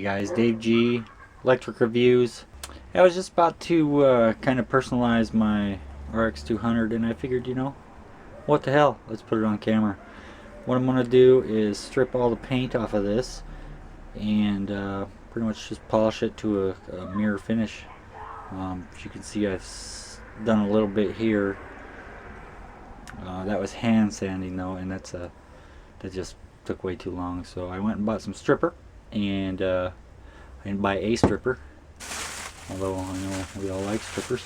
guys, Dave G, Electric Reviews. I was just about to kind of personalize my RX200 and I figured, you know, what the hell, let's put it on camera. What I'm going to do is strip all the paint off of this and pretty much just polish it to a mirror finish. As you can see, I've done a little bit here. That was hand sanding though, and that just took way too long, so I went and bought some stripper, and I didn't buy a stripper, although I know we all like strippers.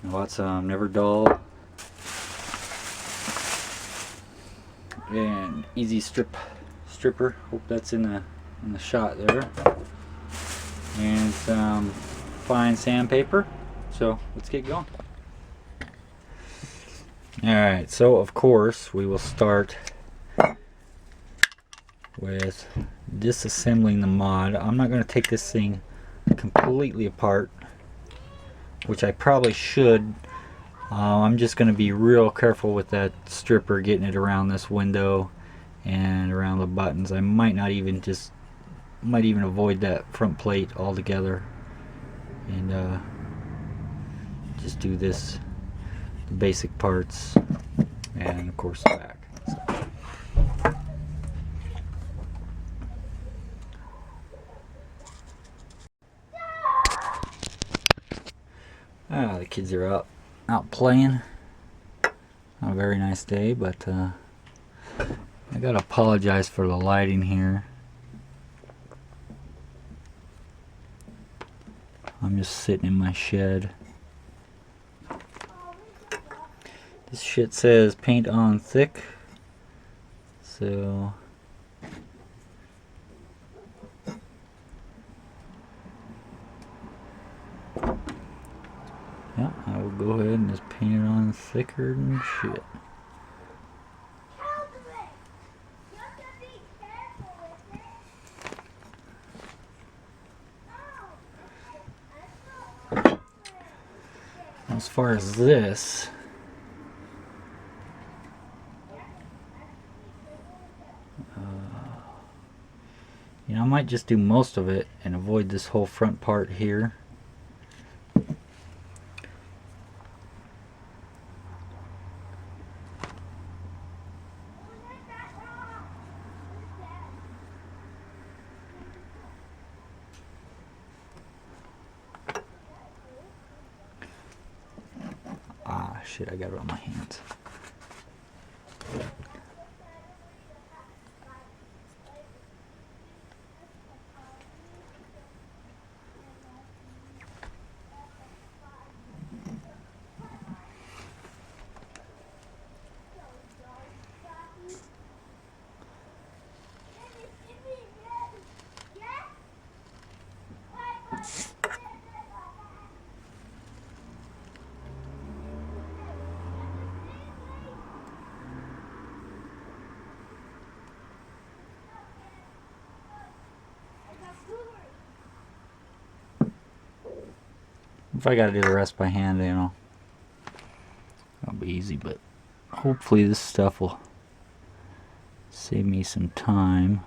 I bought some Never Dull and Easy stripper. Hope that's in the shot there, and some fine sandpaper. So let's get going. Alright, so of course we will start with disassembling the mod. I'm not going to take this thing completely apart, which I probably should. I'm just going to be real careful with that stripper, getting it around this window and around the buttons. I might even avoid that front plate altogether and just do this, the basic parts, and of course the back. The kids are out playing. Not a very nice day, but I gotta apologize for the lighting here. I'm just sitting in my shed. This shit says paint on thick, so yeah, I will go ahead and just paint it on thicker than shit. As far as this, you know, I might just do most of it and avoid this whole front part here. Ah, shit, I got it on my hands. If I gotta do the rest by hand, you know, that'll be easy, but hopefully this stuff will save me some time.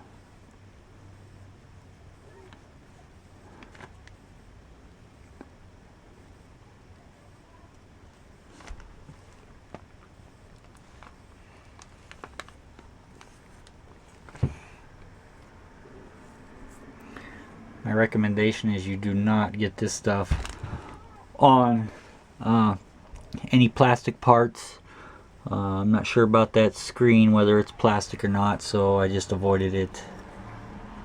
My recommendation is you do not get this stuff on any plastic parts. I'm not sure about that screen, whether it's plastic or not, so I just avoided it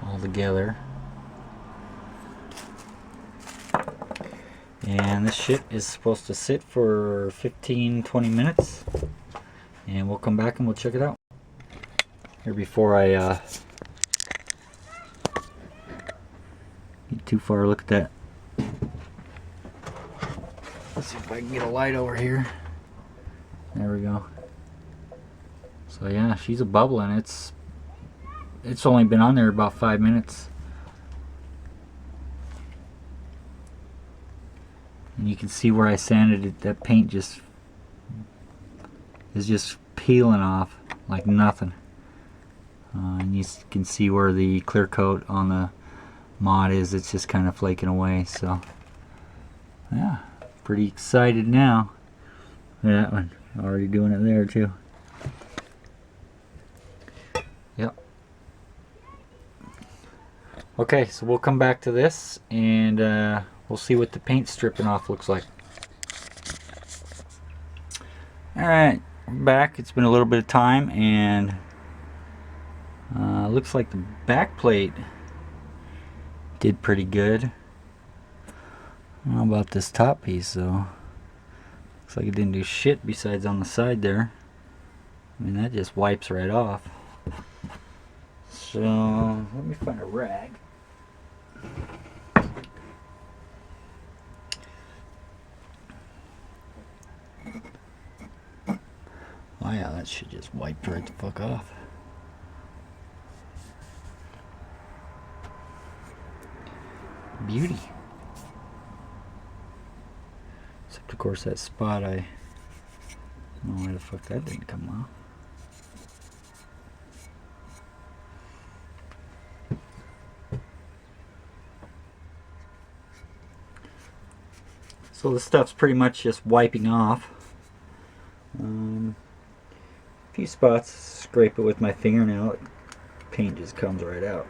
altogether. And this shit is supposed to sit for 15-20 minutes, and we'll come back and we'll check it out. Here, before I get too far, look at that. Let's see if I can get a light over here. There we go. So yeah, she's a bubbling. It's only been on there about 5 minutes. And you can see where I sanded it, that paint is just peeling off like nothing. And you can see where the clear coat on mod is. It's just kind of flaking away. So yeah, pretty excited now. That one already doing it there too. Yep. Okay, so we'll come back to this and we'll see what the paint stripping off looks like. Alright, we're back. It's been a little bit of time, and looks like the back plate did pretty good. I don't know about this top piece though. Looks like it didn't do shit besides on the side there. I mean, that just wipes right off. So let me find a rag. Oh yeah, that shit just wiped right the fuck off. Beauty. Except of course that spot, I don't know why the fuck that didn't come off. So the stuff's pretty much just wiping off. A few spots, scrape it with my fingernail, paint just comes right out.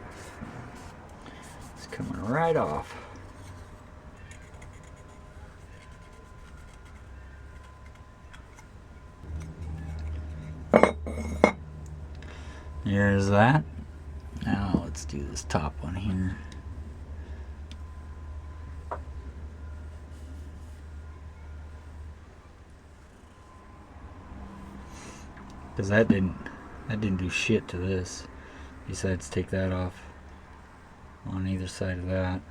It's coming right off. There's that. Now let's do this top one here. Because that didn't do shit to this, besides take that off on either side of that.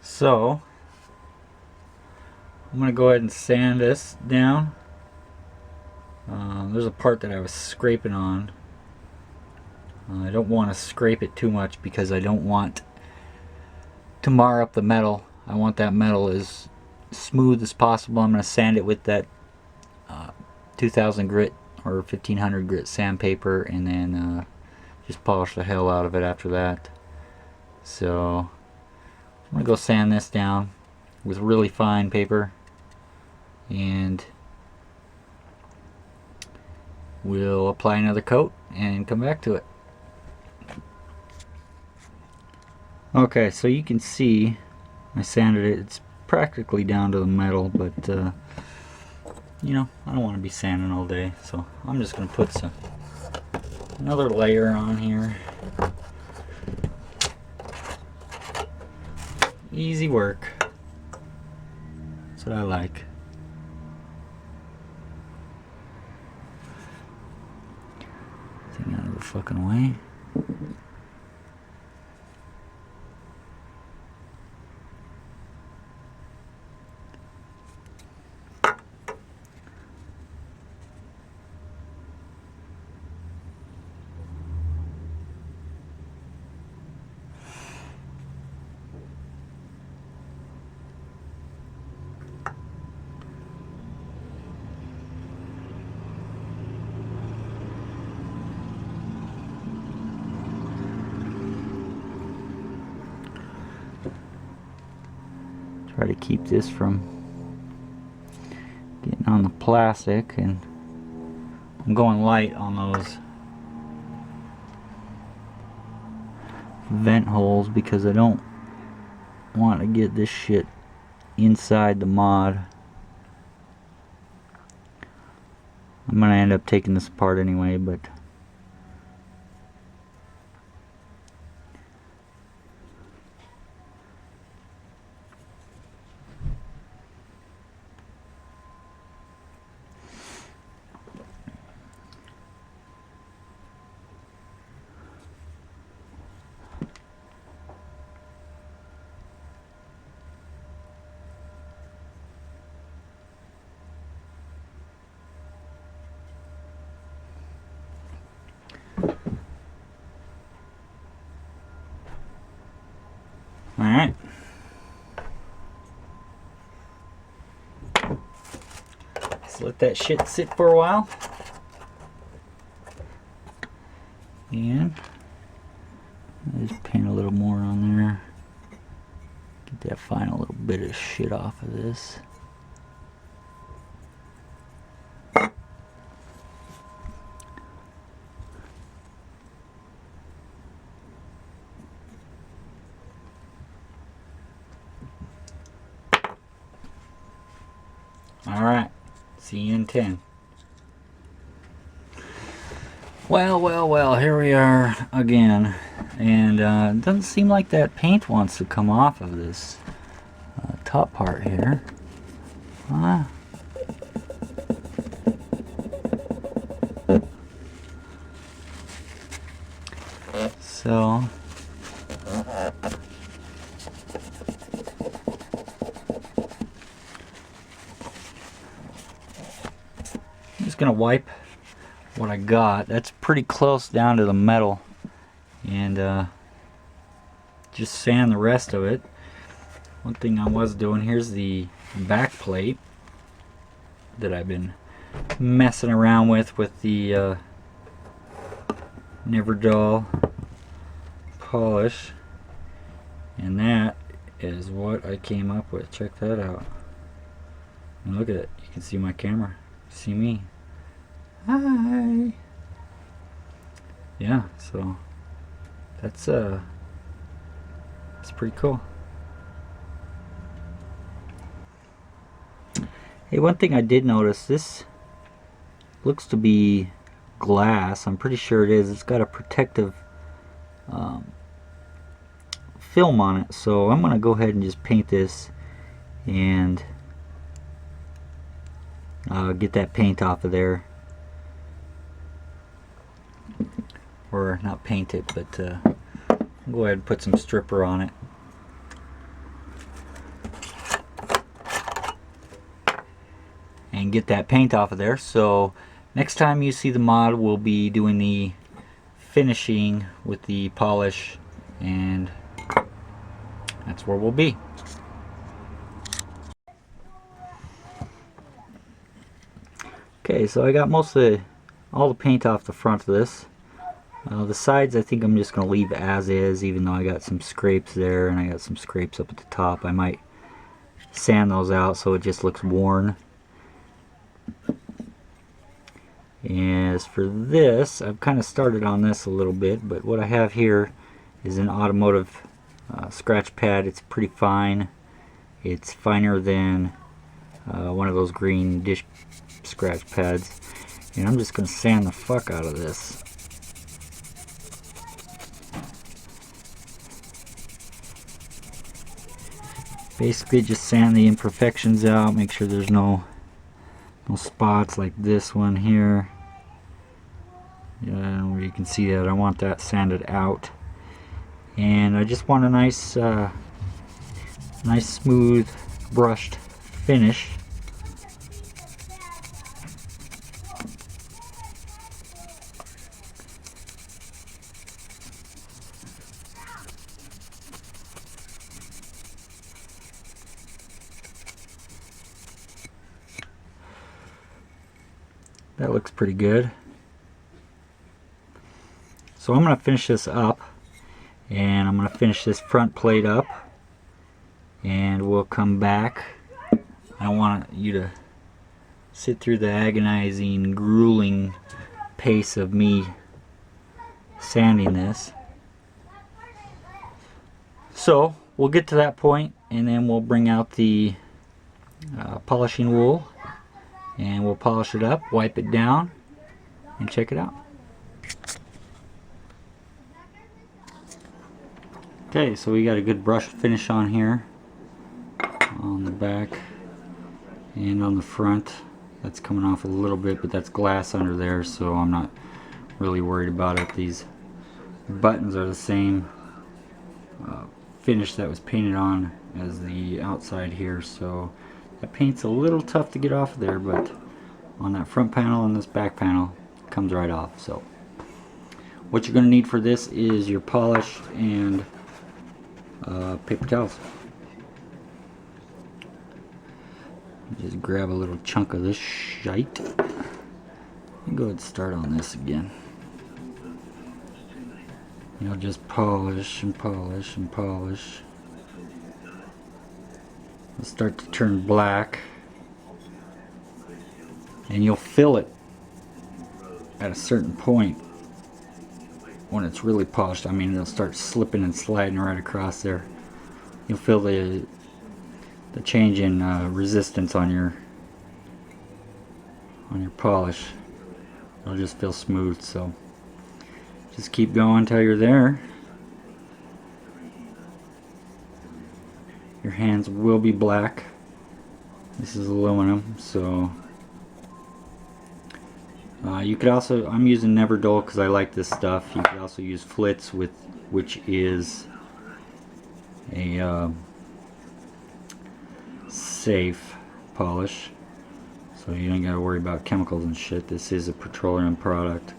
So I'm going to go ahead and sand this down. There's a part that I was scraping on. I don't want to scrape it too much because I don't want to mar up the metal. I want that metal as smooth as possible. I'm going to sand it with that 2000 grit or 1500 grit sandpaper, and then just polish the hell out of it after that. So I'm going to go sand this down with really fine paper, and we'll apply another coat and come back to it. Okay, so you can see I sanded it. It's practically down to the metal, but you know, I don't want to be sanding all day, so I'm just going to put another layer on here. Easy work. That's what I like. Thing out of the fucking way. Try to keep this from getting on the plastic, and I'm going light on those vent holes because I don't want to get this shit inside the mod. I'm gonna end up taking this apart anyway, but alright. So let that shit sit for a while. And just paint a little more on there. Get that final little bit of shit off of this. Alright, see you in 10. Well, here we are again. And it doesn't seem like that paint wants to come off of this top part here. So I'm just gonna wipe what I got. That's pretty close down to the metal, and just sand the rest of it. One thing I was doing, here's the back plate that I've been messing around with the Never Dull polish, and that is what I came up with. Check that out. And look at it. You can see my camera. See me. Hi. Yeah, so that's pretty cool. Hey, one thing I did notice, this looks to be glass. I'm pretty sure it is. It's got a protective film on it, so I'm gonna go ahead and just paint this and get that paint off of there. Or not paint it, but go ahead and put some stripper on it. And get that paint off of there. So next time you see the mod, we'll be doing the finishing with the polish, and that's where we'll be. Okay, so I got all the paint off the front of this. The sides I think I'm just going to leave as is, even though I got some scrapes there and I got some scrapes up at the top. I might sand those out so it just looks worn. And as for this, I've kind of started on this a little bit, but what I have here is an automotive scratch pad. It's pretty fine. It's finer than one of those green dish scratch pads. And I'm just going to sand the fuck out of this. Basically just sand the imperfections out, make sure there's no spots like this one here. Yeah, where you can see that. I want that sanded out. And I just want a nice smooth brushed finish. That looks pretty good. So I'm going to finish this up, and I'm going to finish this front plate up, and we'll come back. I don't want you to sit through the agonizing, grueling pace of me sanding this. So we'll get to that point, and then we'll bring out the polishing wool, and we'll polish it up, wipe it down, and check it out. Okay, so we got a good brush finish on here, on the back and on the front. That's coming off a little bit, but that's glass under there, so I'm not really worried about it. These buttons are the same finish that was painted on as the outside here, so that paint's a little tough to get off of there, but on that front panel and this back panel it comes right off. So what you're going to need for this is your polish and paper towels. Just grab a little chunk of this shite. And go ahead and start on this again. You'll just polish and polish and polish. It'll start to turn black. And you'll feel it at a certain point when it's really polished. I mean, it'll start slipping and sliding right across there. You'll feel the change in resistance on your polish. It'll just feel smooth. So just keep going until you're there. Your hands will be black. This is aluminum, so you could also, I'm using Never Dull because I like this stuff. You could also use Flitz, which is a safe polish, so you don't gotta worry about chemicals and shit. This is a petroleum product.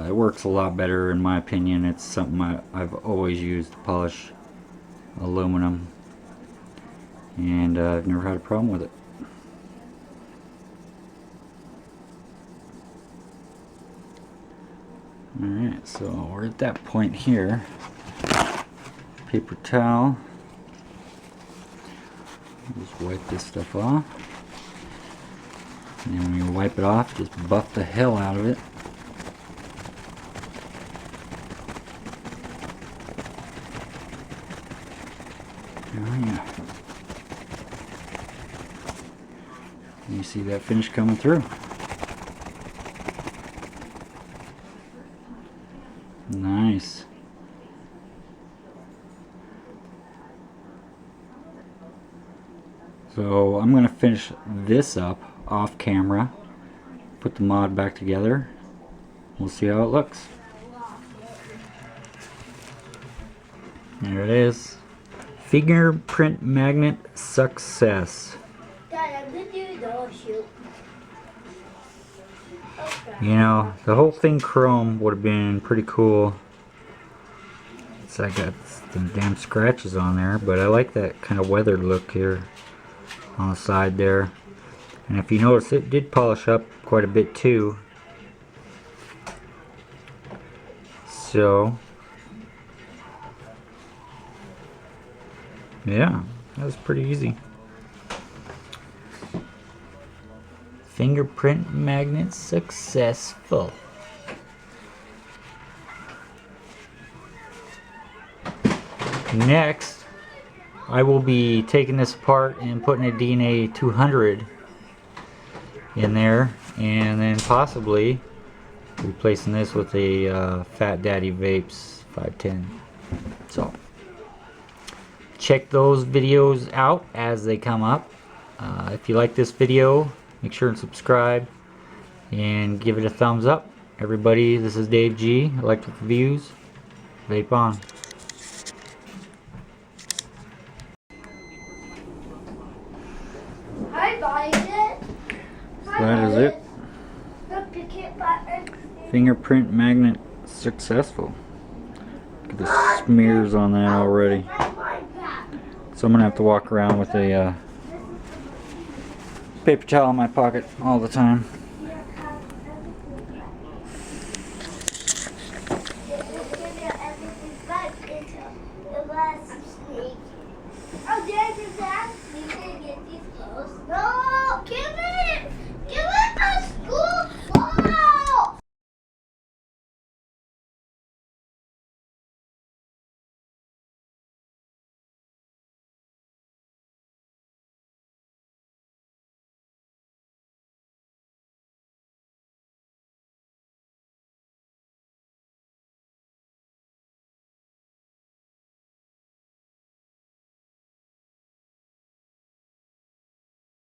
It works a lot better in my opinion. It's something I've always used to polish aluminum, and I've never had a problem with it. Alright, so we're at that point here. Paper towel. Just wipe this stuff off. And then when you wipe it off, just buff the hell out of it. Oh yeah. And you see that finish coming through. Nice. So I'm going to finish this up off camera, put the mod back together. We'll see how it looks. There it is. Fingerprint magnet success. You know, the whole thing chrome would have been pretty cool. So I got some damn scratches on there, but I like that kind of weathered look here on the side there. And if you notice, it did polish up quite a bit too. So yeah, that was pretty easy. Fingerprint magnet successful. Next, I will be taking this apart and putting a DNA 200 in there, and then possibly replacing this with a Fat Daddy Vapes 510. So check those videos out as they come up. If you like this video, make sure and subscribe and give it a thumbs up. Everybody, this is Dave G, Electric Reviews. Vape on. So that is it. Fingerprint magnet successful. Look at the smears on that already. So I'm going to have to walk around with a paper towel in my pocket all the time. Oh, Dad, you can get these clothes. No, give it.